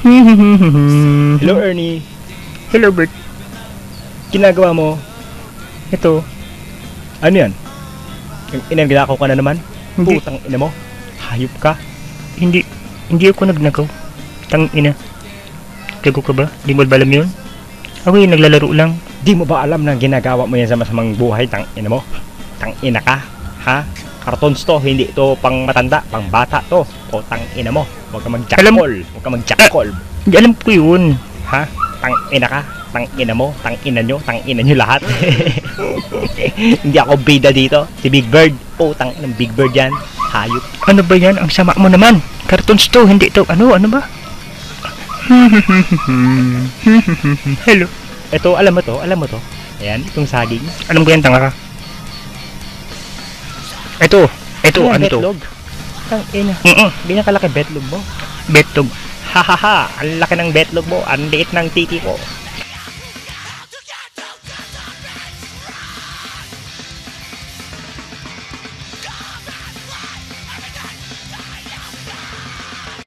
Hello, Ernie. Hello, Bert. Ginagawa mo? Ito, Ano yan? Yung inanggako ka na naman? Hindi. Putang ina mo. Hayop ka. hindi ako nagnakaw. Tang ina. Gago ka ba? Di mo ba alam yun? Ako yung naglalaro lang. Di mo ba alam na ginagawa mo yan sa masamang buhay? Tang ina mo. Tang ina ka. Ha? Cartoons to. Hindi to pang matanda. Pang bata to. O tang ina mo. Huwag ka mag-jackal. Huwag ka mag-jackal. Hindi alam ko yun. Ha? Tang ina ka. Tang ina mo. Tang ina nyo lahat. Hindi ako bida dito. Si Big Bird. O tang ina Big Bird yan. Hayop. Ano ba yan? Ang sama mo naman. Cartoons to, hindi to. Ano ba? Hello. Ito, alam mo to. Ayan, itong saging. Alam ko yan, tanga ka. Ito, Ayan, ano to? betlog. Tang ina. Binakalaki betlog mo. Betog. Hahaha, ang laki ng betlog mo. Ang liit ng titi ko.